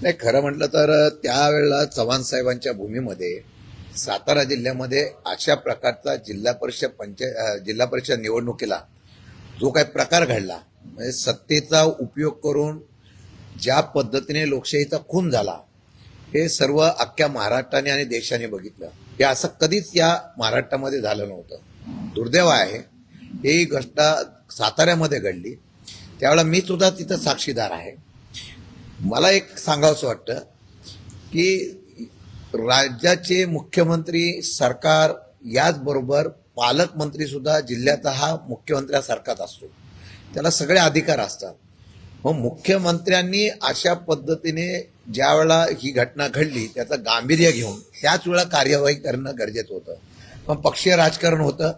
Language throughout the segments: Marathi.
नाही, खरं म्हटलं तर त्यावेळेला चव्हाण साहेबांच्या भूमीमध्ये सातारा जिल्ह्यामध्ये अशा प्रकारचा जिल्हा परिषद निवडणुकीला जो काही प्रकार घडला, म्हणजे सत्तेचा उपयोग करून ज्या पद्धतीने लोकशाहीचा खून झाला, हे सर्व अख्ख्या महाराष्ट्राने आणि देशाने बघितलं. हे असं कधीच या महाराष्ट्रामध्ये झालं नव्हतं. दुर्दैव आहे ही गोष्ट साताऱ्यामध्ये घडली. त्यावेळेला मी सुद्धा तिथं साक्षीदार आहे. मला एक सांगावंसं वाटतं की राज्याचे मुख्यमंत्री, सरकार, याचबरोबर पालकमंत्री सुद्धा जिल्ह्याचा हा मुख्यमंत्र्यासारखाच असतो. त्याला सगळे अधिकार असतात. मग मुख्यमंत्र्यांनी अशा पद्धतीने ज्या वेळेला ही घटना घडली त्याचं गांभीर्य घेऊन त्याच वेळा कार्यवाही करणं गरजेचं होतं. पण पक्षीय राजकारण होतं.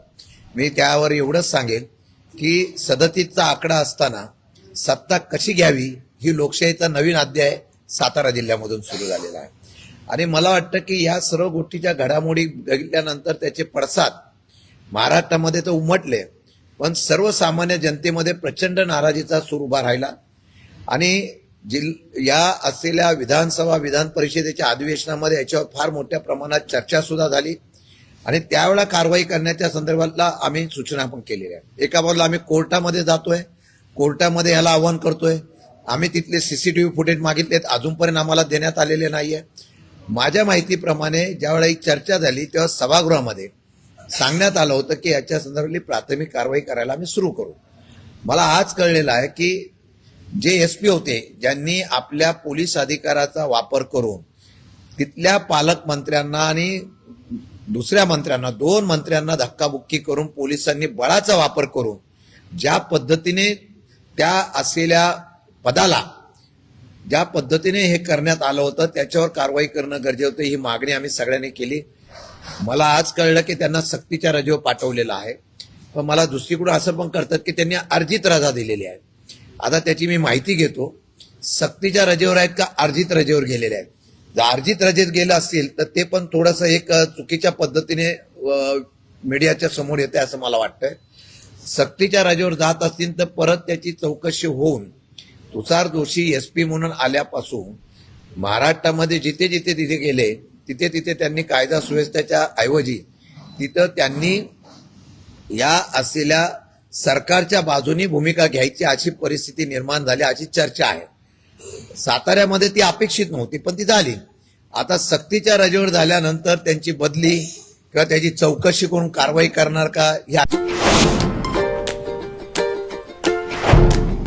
मी त्यावर एवढंच सांगेन की 37चा आकडा असताना सत्ता कशी घ्यावी ही लोकशाहीचा नवीन अध्याय सातारा जिल्ह्यामधून सुरू झालेला आहे. आणि मला वाटतं की या सर्व गोष्टीच्या घडामोडी बघितल्यानंतर त्याचे पडसाद महाराष्ट्रामध्ये तर उमटले, पण सर्वसामान्य जनतेमध्ये प्रचंड नाराजीचा सूर उभा राहिला. आणि या असलेल्या विधान परिषदेच्या अधिवेशनामध्ये याच्यावर फार मोठ्या प्रमाणात चर्चा सुद्धा झाली आणि त्यावेळेला कारवाई करण्याच्या संदर्भातला आम्ही सूचना पण केलेल्या आहे. एका बाजूला आम्ही कोर्टामध्ये जातोय, कोर्टामध्ये याला आव्हान करतोय. आम्ही तिथले सीसीटीव्ही फुटेज मागितलेत, अजूनपर्यंत आम्हाला देण्यात आलेले नाहीये. माझ्या माहितीप्रमाणे ज्यावेळेला ही चर्चा झाली तेव्हा सभागृहामध्ये सांगण्यात आलं होतं की याच्या संदर्भातली प्राथमिक कारवाई करायला आम्ही सुरू करू. मला आज कळलेलं आहे की जे एसपी होते, ज्यांनी आपल्या पोलीस अधिकाराचा वापर करून तिथल्या पालकमंत्र्यांना आणि दुसऱ्या मंत्र्यांना, 2 मंत्र्यांना धक्काबुक्की करून पोलिसांनी बळाचा वापर करून ज्या पद्धतीने त्या असलेल्या पदाला ज्या पद्धतीने हे करण्यात आलं होतं त्याच्यावर कारवाई करणं गरजेचं होतं. ही मागणी आम्ही सगळ्यांनी केली. मला आज कळलं की त्यांना सक्तीच्या रजेवर पाठवलेलं आहे. पण मला दुसरीकडून असं पण करतात की त्यांनी अर्जित रजा दिलेली आहे. आता त्याची मी माहिती घेतो. सक्तीच्या रजेवर आहेत का अर्जित रजेवर गेलेले आहेत? जर अर्जित रजेत गेलं असतील तर ते पण थोडंसं एक चुकीच्या पद्धतीने मीडियाच्या समोर येते असं मला वाटतंय. सक्तीच्या रजेवर जात असतील तर परत त्याची चौकशी होऊन तुषार जोशी एसपी म्हणून आल्यापासून महाराष्ट्रामध्ये जिथे जिथे तिथे गेले तिथे तिथे त्यांनी कायदा सुव्यवस्थेच्या ऐवजी तिथं त्यांनी या असलेल्या सरकारच्या बाजूनी भूमिका घ्यायची अशी परिस्थिती निर्माण झाली, अशी चर्चा आहे. साताऱ्यामध्ये ती अपेक्षित नव्हती पण ती झाली. आता सक्तीच्या रजेवर झाल्यानंतर त्यांची बदली किंवा त्याची चौकशी करून कारवाई करणार का,